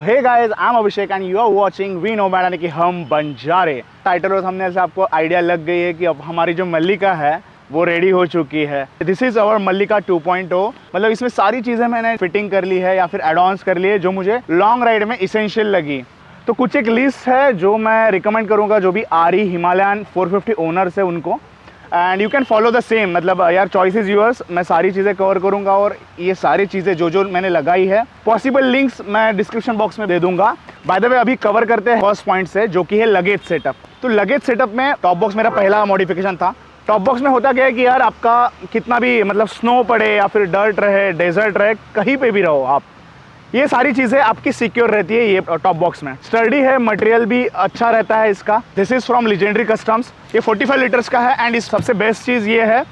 Hey guys, I am Abhishek and you are watching we nomad, यानी कि हम बंजारे। Title और थंबनेल से आपको आइडिया लग गई है कि अब हमारी जो मल्लिका है वो रेडी हो चुकी है। दिस इज़ अवर मल्लिका 2.0। मतलब इसमें सारी चीज़ें मैंने फिटिंग कर ली है या फिर एड ऑन्स कर ली है जो मुझे लॉन्ग राइड में इसेंशियल लगी। तो कुछ एक लिस्ट है जो मैं रिकमेंड करूँगा जो भी आरी हिमालयन 450 ओनर्स है उनको, and you can follow the same. मतलब यार, चॉइस इज़ यूअर्स। मैं सारी चीज़ें कवर करूँगा और ये सारी चीज़ें जो मैंने लगाई है, पॉसिबल लिंक्स मैं डिस्क्रिप्शन बॉक्स में दे दूंगा। बाय द वे, अभी कवर करते हैं फर्स्ट पॉइंट से, जो कि है लगेज सेटअप। तो लगेज सेटअप में टॉप बॉक्स मेरा पहला मॉडिफिकेशन था। टॉप बॉक्स में होता क्या है कि यार, आपका कितना भी मतलब स्नो पड़े या फिर डर्ट रहे, डेजर्ट रहे, कहीं पे भी रहो आप, ये सारी चीज़ें आपकी सिक्योर रहती है। ये टॉप बॉक्स में स्टर्डी है, मटेरियल भी अच्छा रहता है इसका। This is from legendary customs. ये 45 लीटर्स का है एंड इस सबसे बेस्ट चीज़ ये है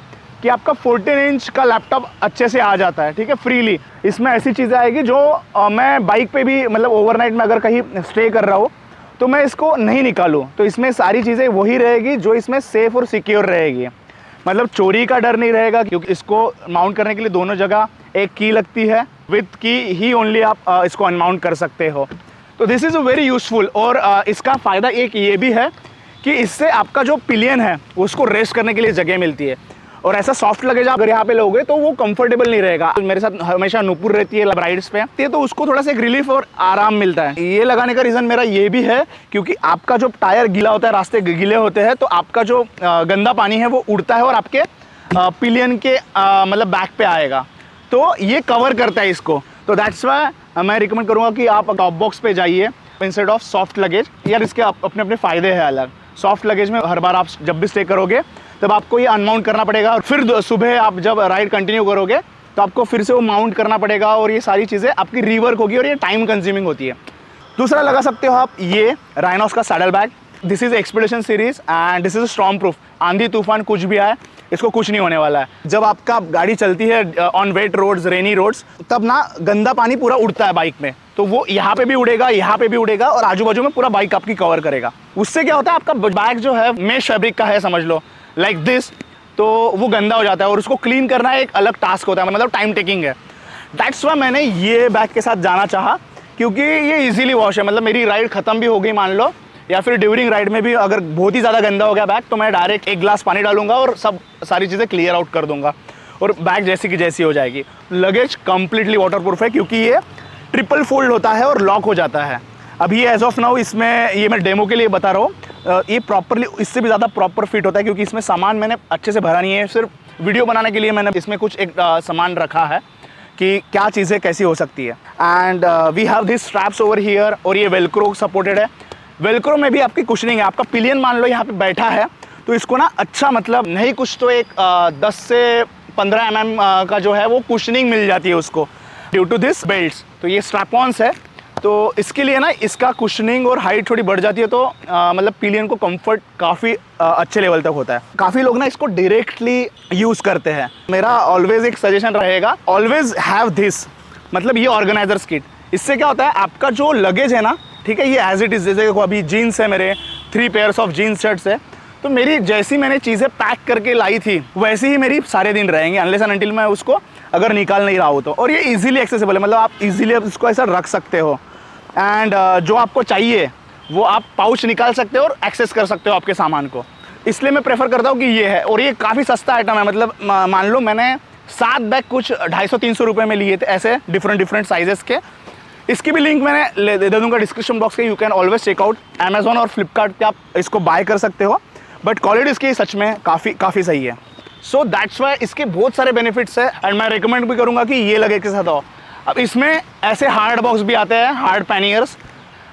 कि आपका 14 इंच का लैपटॉप अच्छे से आ जाता है, ठीक है, फ्रीली। इसमें ऐसी चीज़ें आएगी जो मैं बाइक पे भी, मतलब ओवरनाइट में अगर कहीं स्टे कर रहा हूँ तो मैं इसको नहीं निकालूँ, तो इसमें सारी चीज़ें वही रहेगी जो इसमें सेफ़ और सिक्योर रहेगी। मतलब चोरी का डर नहीं रहेगा, क्योंकि इसको माउंट करने के लिए दोनों जगह एक की लगती है। विथ की ही ओनली आप इसको अनमाउंट कर सकते हो। तो दिस इज़ वेरी यूज़फुल। और इसका फ़ायदा एक ये भी है कि इससे आपका जो पिलियन है उसको रेस्ट करने के लिए जगह मिलती है। और ऐसा सॉफ्ट लगेज अगर यहाँ पे लोगे तो वो कंफर्टेबल नहीं रहेगा। तो मेरे साथ हमेशा नूपुर रहती है राइड्स पे, तो उसको थोड़ा सा एक रिलीफ और आराम मिलता है। ये लगाने का रीज़न मेरा ये भी है क्योंकि आपका जो टायर गीला होता है, रास्ते गीले होते हैं, तो आपका जो गंदा पानी है वो उड़ता है और आपके पिलियन के मतलब बैक पे आएगा। तो ये कवर करता है इसको। तो दैट्स वाई मैं रिकमेंड करूँगा कि आप टॉप बॉक्स पे जाइए इंस्टेड ऑफ सॉफ्ट लगेज। यार, इसके अपने अपने फ़ायदे हैं अलग। सॉफ्ट लगेज में हर बार आप जब भी स्टे करोगे तब आपको ये अनमाउंट करना पड़ेगा, और फिर सुबह आप जब राइड कंटिन्यू करोगे तो आपको फिर से वो माउंट करना पड़ेगा, और ये सारी चीज़ें आपकी रीवर्क होगी और ये टाइम कंज्यूमिंग होती है। दूसरा लगा सकते हो आप ये राइनॉस का saddle bag. This is expedition series and this is storm proof. आंधी तूफान कुछ भी आए, इसको कुछ नहीं होने वाला है। जब आपका गाड़ी चलती है on wet roads, rainy roads, तब ना गंदा पानी पूरा उड़ता है बाइक में, तो वो यहाँ पे भी उड़ेगा, यहाँ पे भी उड़ेगा, और आजू बाजू में पूरा बाइक आपकी कवर करेगा। उससे क्या होता है, आपका बैग जो है मेश फैब्रिक का है, समझ लो, लाइक दिस, तो वो गंदा हो जाता है और उसको क्लीन करना एक अलग टास्क होता है, मतलब टाइम टेकिंग है। दैट्स वाई मैंने ये बैग के साथ जाना चाहा, क्योंकि ये इजीली वॉश है। मतलब मेरी राइड ख़त्म भी हो गई मान लो, या फिर ड्यूरिंग राइड में भी अगर बहुत ही ज़्यादा गंदा हो गया बैग, तो मैं डायरेक्ट एक गिलास पानी डालूंगा और सारी चीज़ें क्लियर आउट कर दूंगा और बैग जैसी की जैसी हो जाएगी। लगेज कंप्लीटली वाटरप्रूफ है क्योंकि ये ट्रिपल फोल्ड होता है और लॉक हो जाता है। अभी ये एज ऑफ नाउ इसमें, ये मैं डेमो के लिए बता रहा हूँ, ये प्रॉपरली इससे भी ज़्यादा प्रॉपर फिट होता है क्योंकि इसमें सामान मैंने अच्छे से भरा नहीं है। सिर्फ वीडियो बनाने के लिए मैंने इसमें कुछ एक सामान रखा है कि क्या चीज़ें कैसी हो सकती है। And we have this straps over here, और ये वेलक्रो सपोर्टेड है। वेलक्रो में भी आपकी कुशनिंग है। आपका पिलियन मान लो यहाँ पे बैठा है, तो इसको ना अच्छा, मतलब नहीं कुछ तो एक 10 से 15 mm का जो है वो कुशनिंग मिल जाती है उसको, ड्यू टू दिस बेल्ट्स। तो ये स्ट्रैप-ऑन्स है, तो इसके लिए ना इसका कुशनिंग और हाइट थोड़ी बढ़ जाती है, तो मतलब पिलियन को कंफर्ट काफ़ी अच्छे लेवल तक होता है। काफ़ी लोग ना इसको डायरेक्टली यूज़ करते हैं। मेरा ऑलवेज एक सजेशन रहेगा, ऑलवेज हैव दिस, मतलब ये ऑर्गेनाइजर्स किट। इससे क्या होता है, आपका जो लगेज है ना, ठीक है, ये एज इट इज़, जैसे अभी जीन्स है मेरे, 3 पेयर्स ऑफ जीन्स शर्ट्स है, तो मेरी जैसी मैंने चीज़ें पैक करके लाई थी वैसी ही मेरी सारे दिन रहेंगे, अनलेस एंड अनटिल मैं उसको अगर निकाल नहीं रहा हूँ तो। और ये इजीली एक्सेसिबल है, मतलब आप इजीली इसको ऐसा रख सकते हो, एंड जो आपको चाहिए वो आप पाउच निकाल सकते हो और एक्सेस कर सकते हो आपके सामान को। इसलिए मैं प्रेफर करता हूँ कि ये है, और ये काफ़ी सस्ता आइटम है। मतलब मान लो मैंने 7 बैग कुछ 250-300 रुपये में लिए थे, ऐसे डिफरेंट साइजेस के। इसकी भी लिंक मैंने दे दूंगा डिस्क्रिप्शन बॉक्स के। You can always check out Amazon और फ्लिपकार्ट पे, आप इसको बाय कर सकते हो, बट क्वालिटी इसकी सच में काफ़ी सही है। सो दैट्स वाई इसके बहुत सारे बेनिफिट्स है, एंड मैं रिकमेंड भी करूँगा कि ये लगेज के साथ आओ। अब इसमें ऐसे हार्ड बॉक्स भी आते हैं, हार्ड पैनियर्स।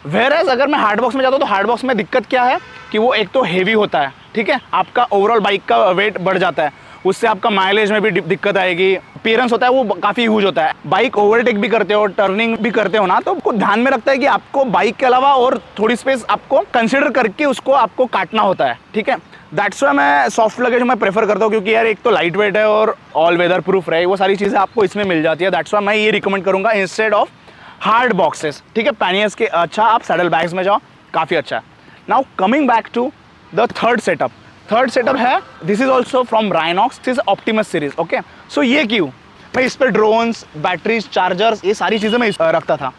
वेयरएज अगर मैं हार्ड बॉक्स में जाता हूँ तो हार्ड बॉक्स में दिक्कत क्या है कि वो एक तो हेवी होता है, ठीक है, आपका ओवरऑल बाइक का वेट बढ़ जाता है, उससे आपका माइलेज में भी दिक्कत आएगी। अपीयरेंस होता है वो काफ़ी यूज होता है। बाइक ओवरटेक भी करते हो, टर्निंग भी करते हो ना, तो आपको ध्यान में रखता है कि आपको बाइक के अलावा और थोड़ी स्पेस आपको कंसिडर करके उसको आपको काटना होता है, ठीक है। दैट्स वाई मैं सॉफ्ट लगेज में प्रेफर करता हूँ, क्योंकि यार एक तो लाइट वेट है और ऑल वेदर प्रूफ रहे, वो सारी चीज़ें आपको इसमें मिल जाती है। दैट्स वाई मैं ये रिकमेंड करूँगा इंस्टेड ऑफ हार्ड बॉक्सेस, ठीक है, पैनियर्स के। अच्छा, आप सैडल बैग्स में जाओ, काफ़ी अच्छा है। Now coming back to the third setup है, this is also from Rhinox, this is Optimus series, okay. So ये क्यों, मैं इस पर ड्रोन्स, बैटरीज, चार्जर्स, ये सारी चीज़ें मैं रखता था।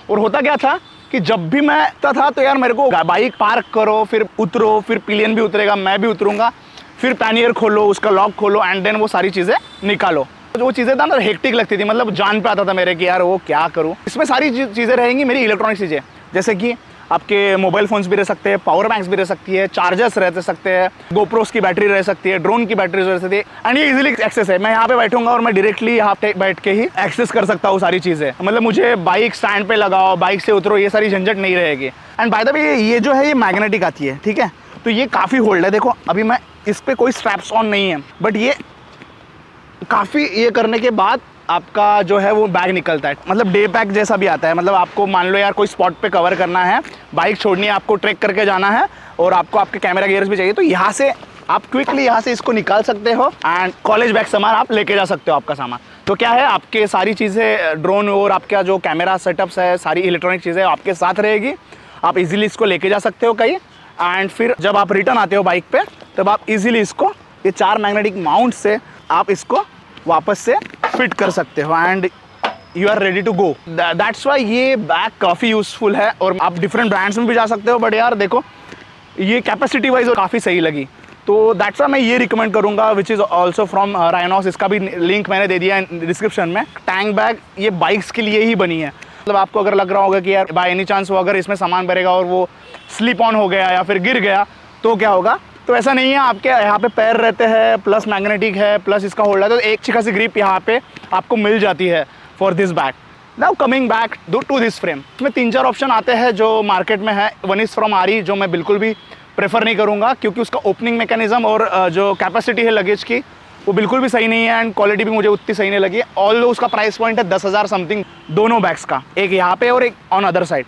और होता क्या था कि जब भी मैं था तो यार मेरे को बाइक पार्क करो, फिर उतरो, फिर पिलियन भी उतरेगा, मैं भी उतरूंगा, फिर पैनियर खोलो, उसका लॉक खोलो एंड देन वो सारी चीज़ें निकालो। तो वो चीज़ें था ना हेक्टिक लगती थी, मतलब जान पे आता था मेरे कि यार वो क्या करूँ। इसमें सारी चीज़ें रहेंगी मेरी इलेक्ट्रॉनिक चीज़ें, जैसे कि आपके मोबाइल फ़ोन्स भी रह सकते हैं, पावर बैंक्स भी रह सकती है, चार्जर्स रह सकते हैं, गोप्रोस की बैटरी रह सकती है, ड्रोन की बैटरी रह सकती है एंड ये इजीली एक्सेस है। मैं यहाँ पे बैठूंगा और मैं डायरेक्टली यहाँ पे बैठ के ही एक्सेस कर सकता हूँ सारी चीज़ें। मतलब मुझे बाइक स्टैंड पे लगाओ, बाइक से उतरो, ये सारी झंझट नहीं रहेगी। एंड बाय द वे ये जो है ये मैग्नेटिक आती है, ठीक है, तो ये काफ़ी होल्ड है। देखो अभी मैं इस पर कोई स्ट्रैप्स ऑन नहीं है, बट ये काफ़ी ये करने के बाद आपका जो है वो बैग निकलता है, मतलब डे पैक जैसा भी आता है। मतलब आपको मान लो यार कोई स्पॉट पे कवर करना है, बाइक छोड़नी है, आपको ट्रैक करके जाना है और आपको आपके कैमरा गियर्स भी चाहिए, तो यहाँ से आप क्विकली यहाँ से इसको निकाल सकते हो एंड कॉलेज बैग सामान आप लेके जा सकते हो आपका सामान। तो क्या है, आपके सारी चीज़ें ड्रोन और आपका जो कैमरा सेटअप्स है, सारी इलेक्ट्रॉनिक चीज़ें आपके साथ रहेगी, आप इजीली इसको लेके जा सकते हो कहीं। एंड फिर जब आप रिटर्न आते हो बाइक पे, तब आप इजीली इसको ये 4 मैग्नेटिक माउंट से आप इसको वापस से फिट कर सकते हो and you are ready to go. That's why ये बैग काफ़ी यूज़फुल है और आप डिफरेंट ब्रांड्स में भी जा सकते हो। बट यार देखो ये कैपेसिटी वाइज काफ़ी सही लगी, तो दैट्स वाई मैं ये रिकमेंड करूँगा, which is also from Rhinox. इसका भी लिंक मैंने दे दिया है डिस्क्रिप्शन में। टैंक बैग ये बाइक्स के लिए ही बनी है। मतलब आपको अगर लग रहा होगा कि यार बाय एनी चांस वो अगर इसमें सामान भरेगा और वो स्लिप ऑन हो गया या फिर गिर गया तो क्या होगा, तो ऐसा नहीं है। आपके यहाँ पे पैर रहते हैं, प्लस मैग्नेटिक है, प्लस इसका होल्डर, तो एक अच्छी खासी ग्रिप यहाँ पे आपको मिल जाती है for this bag. Now coming back to this frame, इसमें 3-4 ऑप्शन आते हैं जो मार्केट में है। वन इज़ फ्रॉम आरी, जो मैं बिल्कुल भी प्रेफर नहीं करूँगा क्योंकि उसका ओपनिंग मैकेनिज्म और जो कैपेसिटी है लगेज की वो बिल्कुल भी सही नहीं है एंड क्वालिटी भी मुझे उतनी सही नहीं लगी। ऑल्दो उसका प्राइस पॉइंट है 10,000 समथिंग दोनों बैग्स का, एक यहाँ पे और एक ऑन अदर साइड,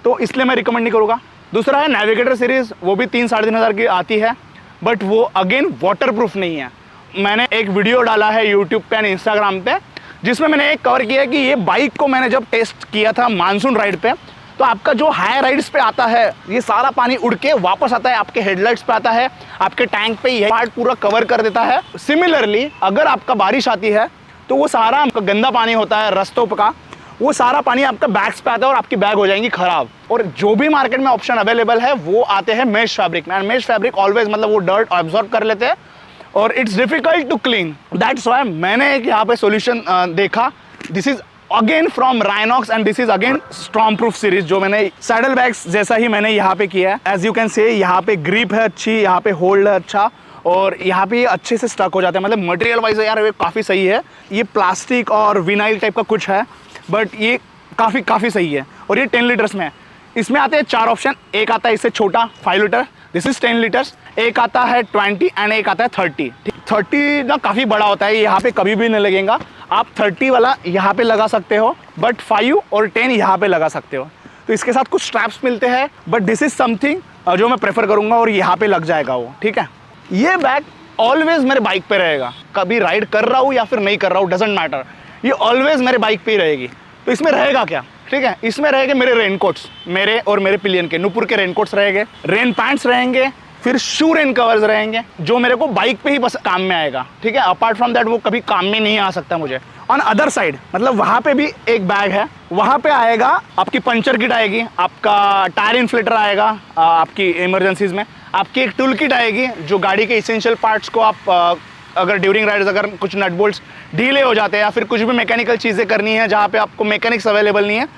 तो इसलिए मैं रिकमेंड नहीं करूँगा। दूसरा है नेविगेटर सीरीज़, वो भी 3-3.5 हज़ार की आती है, बट वो अगेन वाटर प्रूफ नहीं है। मैंने एक वीडियो डाला है यूट्यूब पे एंड इंस्टाग्राम पे, जिसमें मैंने एक कवर किया है कि ये बाइक को मैंने जब टेस्ट किया था मानसून राइड पे, तो आपका जो हाई राइड्स पे आता है ये सारा पानी उड़ के वापस आता है, आपके हेडलाइट्स पे आता है, आपके टैंक पे ये पार्ट पूरा कवर कर देता है। सिमिलरली अगर आपका बारिश आती है तो वो सारा आपका गंदा पानी होता है रस्तों का, वो सारा पानी आपका बैग्स पे आता है और आपकी बैग हो जाएंगी खराब। और जो भी मार्केट में ऑप्शन अवेलेबल है वो आते हैं मेश फैब्रिक में, एंड मेश फैब्रिक ऑलवेज मतलब वो डर्ट ऑब्जॉर्व कर लेते हैं और it's difficult to clean. That's why मैंने एक यहाँ पे सॉल्यूशन देखा। This is again from Rynox and this is again storm proof series, जो मैंने सैडल बैग्स जैसा ही मैंने यहाँ पे किया है। एज यू कैन से यहाँ पे ग्रिप है अच्छी, यहाँ पे होल्ड है अच्छा और यहाँ पे अच्छे से स्टक हो जाते हैं। मतलब मटेरियल वाइज यार ये काफ़ी सही है। ये प्लास्टिक और विनाइल टाइप का कुछ है बट ये काफ़ी सही है और ये 10 लीटर्स में है। इसमें आते हैं 4 ऑप्शन, एक आता है इससे छोटा 5 लीटर, दिस इज 10 लीटर्स, एक आता है 20 एंड एक आता है 30। 30 ना काफ़ी बड़ा होता है, यहाँ पे कभी भी नहीं लगेगा। आप 30 वाला यहाँ पे लगा सकते हो बट 5 और 10 यहाँ पे लगा सकते हो। तो इसके साथ कुछ स्ट्रैप्स मिलते हैं बट दिस इज समथिंग जो मैं प्रेफर करूँगा और यहाँ पे लग जाएगा वो, ठीक है। ये बैग ऑलवेज मेरे बाइक पे रहेगा, कभी राइड कर रहा हूँ या फिर नहीं कर रहा हूँ डजेंट मैटर, ये ऑलवेज मेरे बाइक पे ही रहेगी। तो इसमें रहेगा क्या, ठीक है, इसमें रहेंगे मेरे रेनकोट्स, मेरे और मेरे पिलियन के नुपुर के रेनकोट्स रहेंगे, रेन पैंट्स रहेंगे, फिर शू रेन कवर्स रहेंगे जो मेरे को बाइक पे ही बस काम में आएगा, ठीक है। अपार्ट फ्रॉम दैट वो कभी काम में नहीं आ सकता मुझे। ऑन अदर साइड मतलब वहाँ पे भी एक बैग है, वहाँ पे आएगा आपकी पंचर किट आएगी, आपका टायर इन्फ्लेटर आएगा, आपकी इमरजेंसीज में आपकी एक टूल किट आएगी जो गाड़ी के इसेंशियल पार्ट्स को आप अगर ड्यूरिंग राइड्स अगर कुछ नट बोल्ट्स ढीले हो जाते हैं या फिर कुछ भी मैकेनिकल चीज़ें करनी है जहाँ पे आपको मैकेनिक्स अवेलेबल नहीं है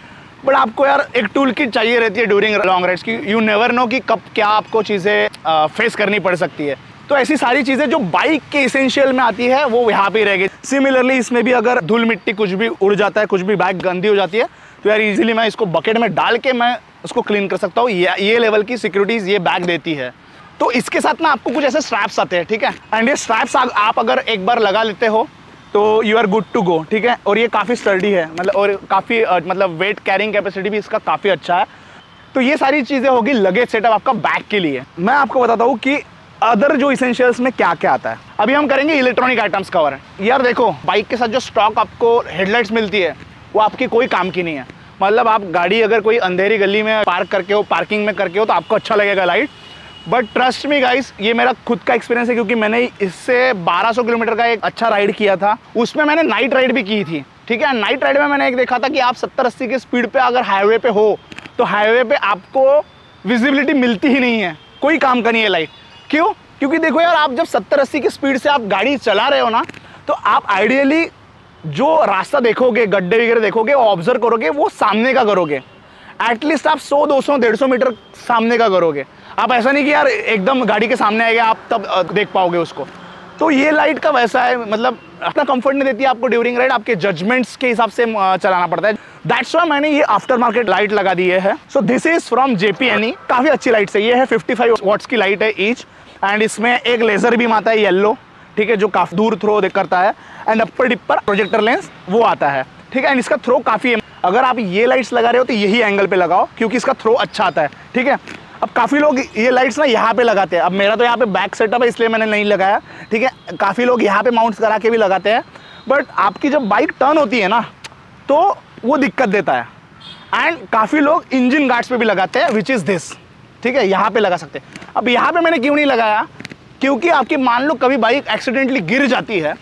बट आपको यार एक टूल किट चाहिए रहती है ड्यूरिंग लॉन्ग राइड्स की। यू नेवर नो कि कब क्या आपको चीज़ें फेस करनी पड़ सकती है। तो ऐसी सारी चीज़ें जो बाइक के इसेंशियल में आती है वो यहाँ पे रहेगी। सिमिलरली इसमें भी अगर धूल मिट्टी कुछ भी उड़ जाता है, कुछ भी बैग गंदी हो जाती है तो यार इजीली मैं इसको बकेट में डाल के मैं उसको क्लीन कर सकता हूँ। ये लेवल की सिक्योरिटीज़ ये बैग देती है। तो इसके साथ ना आपको कुछ ऐसे स्ट्रैप्स आते हैं, ठीक है, एंड ये स्ट्रैप्स आप अगर एक बार लगा लेते हो तो you are good to go, ठीक है। और ये काफ़ी स्टर्डी है मतलब और काफ़ी मतलब वेट कैरिंग कैपेसिटी भी इसका काफ़ी अच्छा है। तो ये सारी चीज़ें होगी लगेज सेटअप आपका बैग के लिए। मैं आपको बताता हूँ कि अदर जो इसेंशियल्स में क्या क्या आता है। अभी हम करेंगे इलेक्ट्रॉनिक आइटम्स कवर। यार देखो बाइक के साथ जो स्टॉक आपको हेडलाइट्स मिलती है वो आपकी कोई काम की नहीं है। मतलब आप गाड़ी अगर कोई अंधेरी गली में पार्क करके हो, पार्किंग में करके हो तो आपको अच्छा लगेगा light, but trust me guys ये मेरा खुद का एक्सपीरियंस है क्योंकि मैंने इससे 1200 किलोमीटर का एक अच्छा राइड किया था। उसमें मैंने नाइट राइड भी की थी ठीक है। नाइट राइड में मैंने एक देखा था कि आप 70-80 की स्पीड पे अगर हाईवे पे हो तो हाईवे पे आपको विजिबिलिटी मिलती ही नहीं है, कोई काम का नहीं है लाइट। क्यों? क्योंकि देखो यार, आप जब 70-80 की स्पीड से आप गाड़ी चला रहे हो ना, तो आप आइडियली जो रास्ता देखोगे, गड्ढे वगैरह देखोगे, वो ऑब्जर्व करोगे, वो सामने का करोगे। एटलीस्ट आप 100, 200, 150 मीटर सामने का करोगे। आप ऐसा नहीं कि यार एकदम गाड़ी के सामने आएगा आप तब देख पाओगे उसको। तो ये लाइट का वैसा है, मतलब अपना कंफर्ट नहीं देती है आपको ड्यूरिंग राइड, आपके जजमेंट्स के हिसाब से चलाना पड़ता है। दैट्स व्हाई मैंने ये आफ्टर मार्केट लाइट लगा दी है। So this is from JP&E, काफ़ी अच्छी लाइट्स है। ये है 55 वॉट्स की लाइट है ईच, एंड इसमें एक लेज़र बीम आता है येलो, ठीक है, जो काफ़ी दूर थ्रो करता है, and upper dipper projector lens वो आता है, ठीक है। एंड इसका थ्रो काफ़ी है। अगर आप ये लाइट्स लगा रहे हो तो यही एंगल पे लगाओ, क्योंकि इसका थ्रो अच्छा आता है, ठीक है। अब काफ़ी लोग ये लाइट्स ना यहाँ पे लगाते हैं। अब मेरा तो यहाँ पे बैक सेटअप है, इसलिए मैंने नहीं लगाया, ठीक है। काफ़ी लोग यहाँ पे माउंट्स करा के भी लगाते हैं, बट आपकी जब बाइक टर्न होती है ना, तो वो दिक्कत देता है। एंड काफ़ी लोग इंजन गार्ड्स पे भी लगाते हैं, विच इज़ दिस, ठीक है, यहाँ पे लगा सकते हैं। अब यहाँ पे मैंने क्यों नहीं लगाया? क्योंकि आपकी मान लो कभी बाइक एक्सीडेंटली गिर जाती है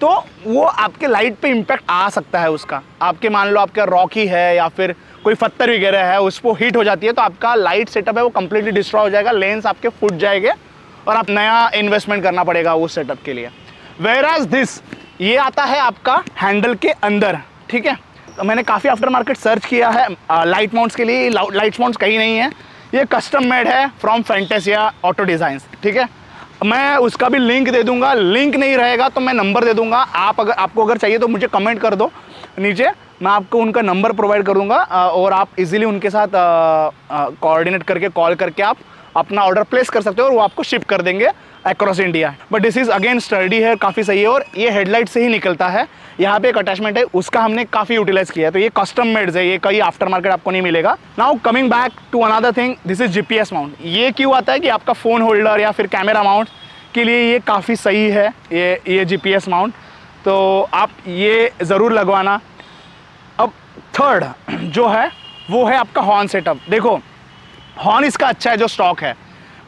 तो वो आपके लाइट पे इम्पैक्ट आ सकता है उसका। आपके मान लो आपका रॉकी है या फिर कोई पत्थर वगैरह है, उस पर हीट हो जाती है, तो आपका लाइट सेटअप है वो कंप्लीटली डिस्ट्रॉय हो जाएगा, लेंस आपके फूट जाएंगे और आप नया इन्वेस्टमेंट करना पड़ेगा उस सेटअप के लिए। वेयरएज दिस, ये आता है आपका हैंडल के अंदर, ठीक है। तो मैंने काफ़ी आफ्टर मार्केट सर्च किया है लाइट माउंट्स के लिए, लाइट माउंट्स कहीं नहीं है, ये कस्टम मेड है फ्रॉम फैंटेसिया ऑटो डिज़ाइंस, ठीक है। मैं उसका भी लिंक दे दूंगा, लिंक नहीं रहेगा तो मैं नंबर दे दूंगा। आपको अगर चाहिए तो मुझे कमेंट कर दो नीचे, मैं आपको उनका नंबर प्रोवाइड कर दूंगा और आप इजीली उनके साथ कोऑर्डिनेट करके कॉल करके आप अपना ऑर्डर प्लेस कर सकते हो और वो आपको शिप कर देंगे across India. But this is again sturdy है, काफ़ी सही है, और ये हेडलाइट से ही निकलता है। यहाँ पे एक अटैचमेंट है, उसका हमने काफ़ी यूटिलाइज किया है, तो ये कस्टम मेड्स है, ये कहीं आफ्टर मार्केट आपको नहीं मिलेगा। Now coming back to another thing, this is GPS mount. ये क्यों आता है कि आपका फ़ोन होल्डर या फिर कैमरा माउंट के लिए ये काफ़ी सही है, ये GPS माउंट, तो आप ये ज़रूर लगवाना। अब थर्ड जो है वो है आपका हॉर्न सेटअप। देखो हॉर्न इसका अच्छा है जो स्टॉक है,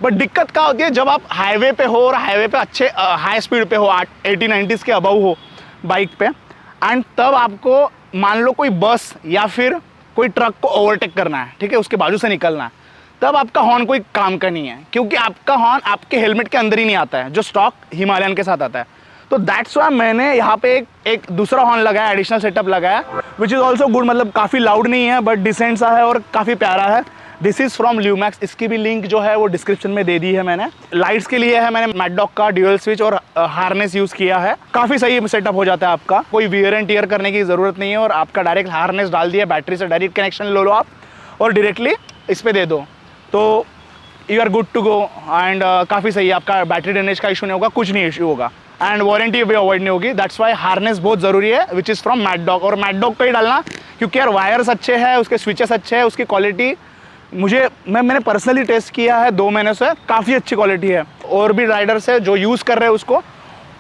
बट दिक्कत क्या होती है जब आप हाईवे पे हो और हाईवे पे अच्छे हाई स्पीड पे हो, 80-90s के अबव हो बाइक पे, एंड तब आपको मान लो कोई बस या फिर कोई ट्रक को ओवरटेक करना है, ठीक है, उसके बाजू से निकलना है, तब आपका हॉर्न कोई काम का नहीं है, क्योंकि आपका हॉर्न आपके हेलमेट के अंदर ही नहीं आता है, जो स्टॉक हिमालयन के साथ आता है। तो दैट्स वाई मैंने यहाँ पे एक दूसरा हॉर्न लगाया, एडिशनल सेटअप लगाया, विच इज़ ऑल्सो गुड। मतलब काफ़ी लाउड नहीं है बट डिसेंट सा है और काफ़ी प्यारा है। दिस इज़ फ्रॉम ल्यूमैक्स, इसकी भी लिंक जो है वो डिस्क्रिप्शन में दे दी है मैंने। लाइट्स के लिए है, मैंने मैड डॉग का ड्यूअल स्विच और हार्नेस यूज़ किया है, काफ़ी सही सेटअप हो जाता है आपका, कोई वियर एंड टियर करने की ज़रूरत नहीं है, और आपका डायरेक्ट हार्नेस डाल दिया, बैटरी से डायरेक्ट कनेक्शन ले लो आप और डायरेक्टली इस पर दे दो, तो you are good to go. And काफ़ी सही है, आपका बैटरी ड्रेनेज का इशू नहीं होगा, कुछ नहीं इशू होगा, एंड वारंटी भी अवॉइड नहीं होगी। दैट्स वाई हार्नेस बहुत ज़रूरी है, which is from mad dog. और मैड डॉग का ही डालना, क्योंकि यार वायर्स अच्छे हैं, उसके स्विचेस अच्छे हैं, उसकी क्वालिटी मैंने पर्सनली टेस्ट किया है 2 महीने से, काफ़ी अच्छी क्वालिटी है। और भी राइडर्स है जो यूज़ कर रहे हैं उसको,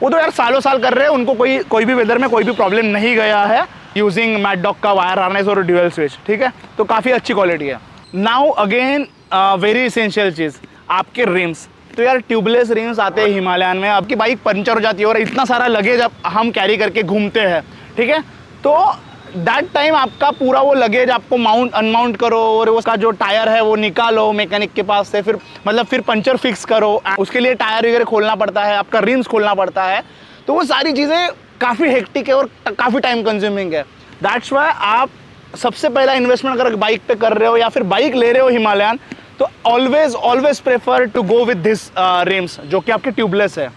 वो तो यार सालों साल कर रहे हैं, उनको कोई भी वेदर में कोई भी प्रॉब्लम नहीं गया है यूजिंग मैड डॉग का वायर हार्नेस और ड्यूअल स्विच, ठीक है, तो काफ़ी अच्छी क्वालिटी है। नाउ अगेन वेरी इसेंशियल चीज़, आपके रिम्स। तो यार ट्यूबलेस रिम्स आते हैं हिमालयन में, आपकी बाइक पंचर हो जाती है और इतना सारा लगेज हम कैरी करके घूमते हैं, ठीक है, तो दैट टाइम आपका पूरा वो लगेज आपको माउंट अनमाउंट करो और उसका जो टायर है वो निकालो मैकेनिक के पास से, फिर पंचर फिक्स करो, उसके लिए टायर वगैरह खोलना पड़ता है, आपका रिम्स खोलना पड़ता है, तो वो सारी चीज़ें काफ़ी हेक्टिक है और काफ़ी टाइम कंज्यूमिंग है। दैट्स वाई आप सबसे पहला इन्वेस्टमेंट अगर बाइक पे कर रहे हो या फिर बाइक ले रहे हो हिमालयन, तो always prefer to go with this rims, जो कि आपके ट्यूबलेस है,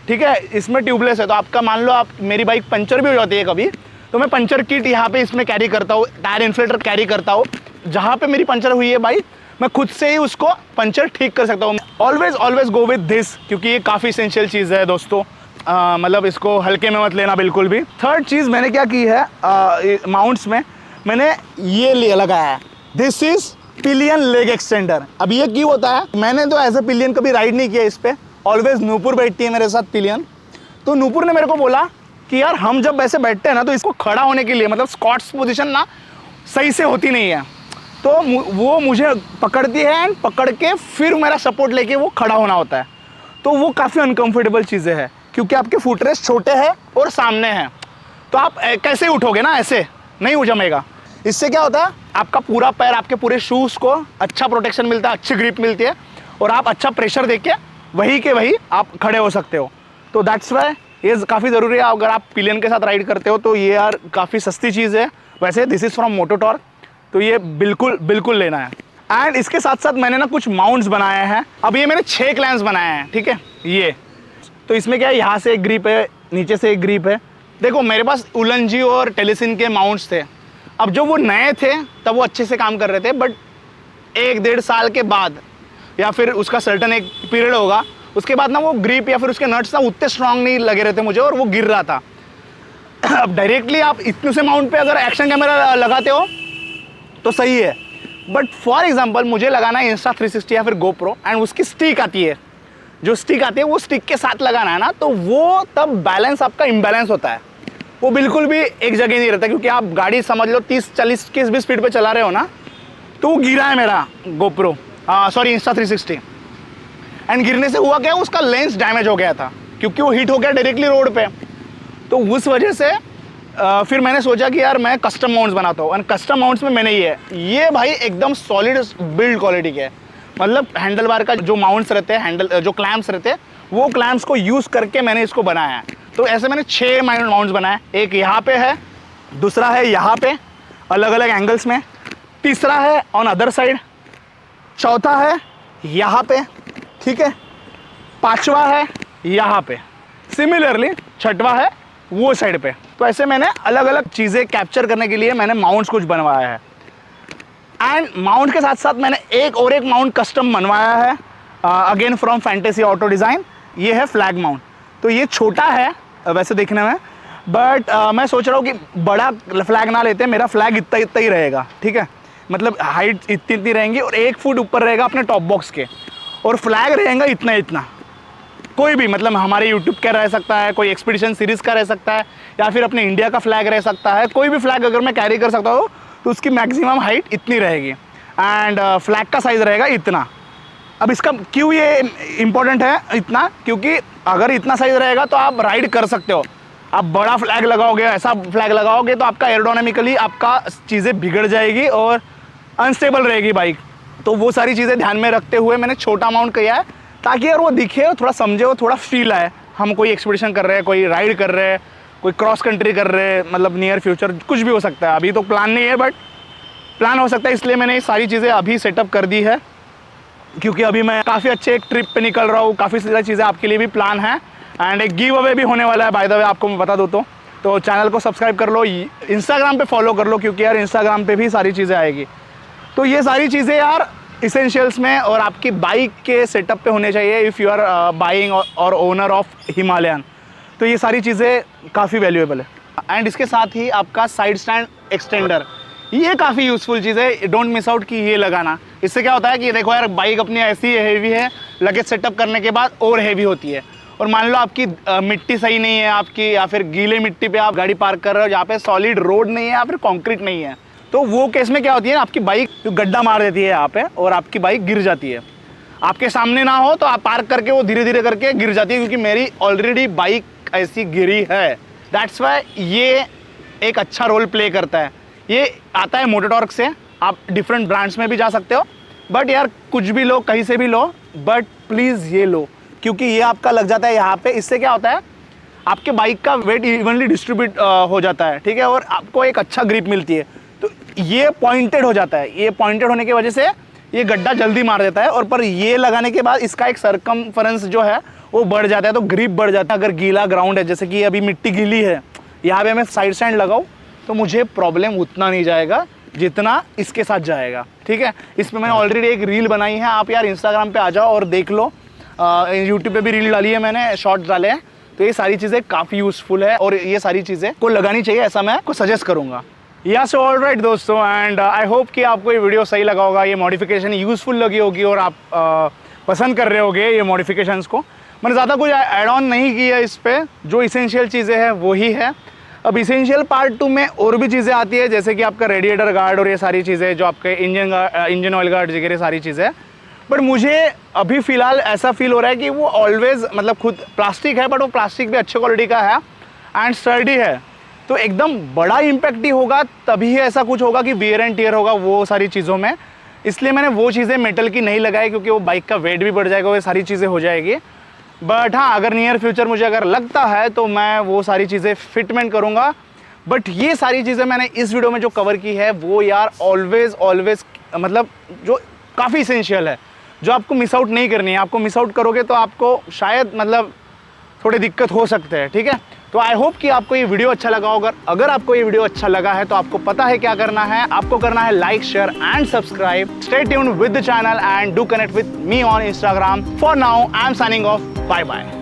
ठीक है। इसमें ट्यूबलेस है तो आपका मान लो आप मेरी बाइक पंचर भी हो जाती है कभी, तो मैं पंचर किट यहाँ पे इसमें कैरी करता हूँ, टायर इन्फ्लेटर कैरी करता हूँ, जहाँ पे मेरी पंचर हुई है बाइक मैं खुद से ही उसको पंचर ठीक कर सकता हूँ। ऑलवेज गो विद दिस, क्योंकि ये काफ़ी इसेंशियल चीज़ है दोस्तों, मतलब इसको हल्के में मत लेना बिल्कुल भी। थर्ड चीज़ मैंने क्या की है माउंट्स में, मैंने ये लगाया है, this is pillion leg extender. अब ये क्यों होता है, मैंने तो ऐसे पिलियन कभी राइड नहीं किया इस पर, ऑलवेज नूपुर बैठती है मेरे साथ पिलियन, तो नूपुर ने मेरे को बोला कि यार हम जब ऐसे बैठते हैं ना तो इसको खड़ा होने के लिए, मतलब स्क्वाट्स पोजीशन ना सही से होती नहीं है, तो वो मुझे पकड़ती है एंड पकड़ के फिर मेरा सपोर्ट लेके वो खड़ा होना होता है, तो वो काफ़ी अनकंफर्टेबल चीज़ें हैं, क्योंकि आपके फुटरेस्ट छोटे हैं और सामने हैं, तो आप कैसे उठोगे ना, ऐसे नहीं उठ जमेगा। इससे क्या होता है, आपका पूरा पैर, आपके पूरे शूज़ को अच्छा प्रोटेक्शन मिलता है, अच्छी ग्रिप मिलती है और आप अच्छा प्रेशर देके वही के वही आप खड़े हो सकते हो। तो दैट्स वाई ये काफ़ी ज़रूरी है। अगर आप पिलियन के साथ राइड करते हो तो ये यार काफ़ी सस्ती चीज़ है। वैसे दिस इज़ फ्रॉम मोटोटॉर्क, तो ये बिल्कुल लेना है। एंड इसके साथ साथ मैंने ना कुछ माउंट्स बनाए हैं। अब ये मैंने 6 क्लैंप्स बनाए हैं, ठीक है। ये तो इसमें क्या है, यहाँ से एक ग्रिप है, नीचे से एक ग्रिप है। देखो मेरे पास उलनजी और टेलीसिन के माउंट्स थे। अब जो वो नए थे तब वो अच्छे से काम कर रहे थे, बट 1-1.5 साल के बाद या फिर उसका सर्टन एक पीरियड होगा, उसके बाद ना वो ग्रिप या फिर उसके नट्स ना उतने स्ट्रांग नहीं लगे रहते मुझे और वो गिर रहा था। अब डायरेक्टली आप इतने से माउंट पे अगर एक्शन कैमरा लगाते हो तो सही है, बट फॉर एग्जांपल मुझे लगाना है Insta360 या फिर GoPro एंड उसकी स्टिक आती है, जो स्टिक आती है वो स्टिक के साथ लगाना है ना, तो वो तब बैलेंस आपका इम्बैलेंस होता है। वो बिल्कुल भी एक जगह नहीं रहता, क्योंकि आप गाड़ी समझ लो 30-40 की भी स्पीड पे चला रहे हो ना, तो वो गिरा है मेरा GoPro, सॉरी Insta360। एंड गिरने से हुआ क्या, उसका लेंस डैमेज हो गया था क्योंकि वो हिट हो गया डायरेक्टली रोड पे। तो उस वजह से फिर मैंने सोचा कि यार मैं कस्टम माउंट्स बनाता हूँ। एंड कस्टम माउंट्स में मैंने ये भाई एकदम सॉलिड बिल्ड क्वालिटी के है। मतलब हैंडल बार का जो माउंट्स रहते हैं, हैंडल जो क्लैम्प्स रहते हैं, वो क्लैम्प्स को यूज़ करके मैंने इसको बनाया है। तो ऐसे मैंने 6 माउंट्स बनाए। एक यहाँ पे है, दूसरा है यहाँ पे अलग अलग एंगल्स में, तीसरा है ऑन अदर साइड, चौथा है यहाँ पे, ठीक है, पांचवा है यहाँ पे, सिमिलरली छठवा है वो साइड पे। तो ऐसे मैंने अलग अलग चीज़ें कैप्चर करने के लिए मैंने माउंट्स कुछ बनवाया है। एंड माउंट के साथ साथ मैंने एक माउंट कस्टम बनवाया है, again from fantasy auto design. ये है फ्लैग माउंट। तो ये छोटा है वैसे देखने में, बट मैं सोच रहा हूँ कि बड़ा फ्लैग ना लेते, मेरा फ्लैग इतना ही रहेगा, ठीक है। मतलब हाइट इतनी रहेंगी और 1 फुट ऊपर रहेगा अपने टॉप बॉक्स के, और फ्लैग रहेगा इतना। कोई भी, मतलब हमारे यूट्यूब का रह सकता है, कोई एक्सपीडिशन सीरीज़ का रह सकता है, या फिर अपने इंडिया का फ्लैग रह सकता है। कोई भी फ्लैग अगर मैं कैरी कर सकता हूँ तो उसकी मैक्सिमम हाइट इतनी रहेगी एंड फ्लैग का साइज़ रहेगा इतना। अब इसका क्यों ये इम्पोर्टेंट है इतना, क्योंकि अगर इतना साइज़ रहेगा तो आप राइड कर सकते हो। आप बड़ा फ्लैग लगाओगे, ऐसा फ्लैग लगाओगे तो आपका एरोडायनामिकली आपका चीज़ें बिगड़ जाएगी और अनस्टेबल रहेगी बाइक। तो वो सारी चीज़ें ध्यान में रखते हुए मैंने छोटा माउंट किया है, ताकि यार वो दिखे, थोड़ा समझे, वो थोड़ा फील आए। हम कोई एक्सपीडिशन कर रहे हैं, कोई राइड कर रहे हैं, कोई क्रॉस कंट्री कर रहे हैं, मतलब नियर फ्यूचर कुछ भी हो सकता है। अभी तो प्लान नहीं है, बट प्लान हो सकता है। इसलिए मैंने ये सारी चीज़ें अभी सेटअप कर दी है, क्योंकि अभी मैं काफ़ी अच्छे एक ट्रिप पे निकल रहा हूँ। काफ़ी सारी चीज़ें आपके लिए भी प्लान है एंड एक गिव अवे भी होने वाला है, बाय द वे आपको मैं बता दूँ तो चैनल को सब्सक्राइब कर लो, इंस्टाग्राम पे फॉलो कर लो, क्योंकि यार इंस्टाग्राम पे भी सारी चीज़ें आएगी। तो ये सारी चीज़ें यार इसेंशियल्स में और आपकी बाइक के सेटअप पे होने चाहिए इफ़ यू आर बाइंग और ओनर ऑफ हिमालयन। तो ये सारी चीज़ें काफ़ी वैल्यूएबल है। एंड इसके साथ ही आपका साइड स्टैंड एक्सटेंडर, ये काफ़ी यूज़फुल चीज़ है, डोंट मिस आउट कि ये लगाना। इससे क्या होता है कि देखो यार बाइक अपनी ऐसी हेवी है, लगेज सेटअप करने के बाद और हेवी होती है। और मान लो आपकी मिट्टी सही नहीं है आपकी, या फिर गीले मिट्टी पे आप गाड़ी पार्क कर रहे हो जहाँ पे सॉलिड रोड नहीं है या फिर कंक्रीट नहीं है, तो वो केस में क्या होती है, आपकी बाइक गड्ढा मार देती है यहाँ पे और आपकी बाइक गिर जाती है। आपके सामने ना हो तो आप पार्क करके वो धीरे धीरे करके गिर जाती है, क्योंकि मेरी ऑलरेडी बाइक ऐसी गिरी है। दैट्स वाई ये एक अच्छा रोल प्ले करता है। ये आता है मोटोटॉर्क से, आप डिफरेंट ब्रांड्स में भी जा सकते हो, बट यार कुछ भी लो, कहीं से भी लो, बट प्लीज़ ये लो, क्योंकि ये आपका लग जाता है यहाँ पे। इससे क्या होता है, आपके बाइक का वेट इवनली डिस्ट्रीब्यूट हो जाता है, ठीक है, और आपको एक अच्छा ग्रिप मिलती है। तो ये पॉइंटेड हो जाता है, ये पॉइंटेड होने की वजह से ये गड्ढा जल्दी मार देता है, और पर ये लगाने के बाद इसका एक सर्कमफरेंस जो है वो बढ़ जाता है, तो ग्रिप बढ़ जाता है। अगर गीला ग्राउंड है, जैसे कि अभी मिट्टी गीली है, यहाँ पे मैं साइड स्टैंड लगाऊँ तो मुझे प्रॉब्लम उतना नहीं जाएगा जितना इसके साथ जाएगा, ठीक है। इस पर मैंने ऑलरेडी एक रील बनाई है, आप यार इंस्टाग्राम पे आ जाओ और देख लो। यूट्यूब पे भी रील डाली है मैंने, शॉर्ट्स डाले हैं। तो ये सारी चीज़ें काफ़ी यूज़फुल है और ये सारी चीज़ें को लगानी चाहिए, ऐसा मैं आपको सजेस्ट करूँगा। या सो ऑल राइट दोस्तों, एंड आई होप कि आपको ये वीडियो सही लगा होगा, ये मॉडिफिकेशन यूज़फुल लगी होगी और आप पसंद कर रहे होगे ये मॉडिफिकेशंस को। मैंने ज़्यादा कुछ ऐड ऑन नहीं किया इस पर, जो इसेंशियल चीज़ें हैं वही है। अब इसेंशियल पार्ट 2 में और भी चीज़ें आती है, जैसे कि आपका रेडिएटर गार्ड और ये सारी चीज़ें, जो आपके इंजन ऑयल गार्ड वगैरह सारी चीज़ें। बट मुझे अभी फ़िलहाल ऐसा फील हो रहा है कि वो ऑलवेज़, मतलब खुद प्लास्टिक है, बट वो प्लास्टिक भी अच्छे क्वालिटी का है एंड स्टर्डी है। तो एकदम बड़ा इम्पैक्ट ही होगा, तभी ऐसा कुछ होगा कि वियर एंड टियर होगा वो सारी चीज़ों में। इसलिए मैंने वो चीज़ें मेटल की नहीं लगाई, क्योंकि वो बाइक का वेट भी बढ़ जाएगा, वो सारी चीज़ें हो जाएगी। बट हाँ, अगर नियर फ्यूचर मुझे अगर लगता है तो मैं वो सारी चीज़ें फिटमेंट करूँगा। बट ये सारी चीज़ें मैंने इस वीडियो में जो कवर की है वो यार ऑलवेज मतलब जो काफ़ी इसेंशियल है, जो आपको मिस आउट नहीं करनी है। आपको मिस आउट करोगे तो आपको शायद मतलब थोड़ी दिक्कत हो सकते हैं, ठीक है। तो आई होप कि आपको ये वीडियो अच्छा लगा होगा। अगर आपको ये वीडियो अच्छा लगा है तो आपको पता है क्या करना है, आपको करना है like, share and subscribe. Stay tuned with the channel and do connect with me on Instagram. For now I am signing off, bye bye.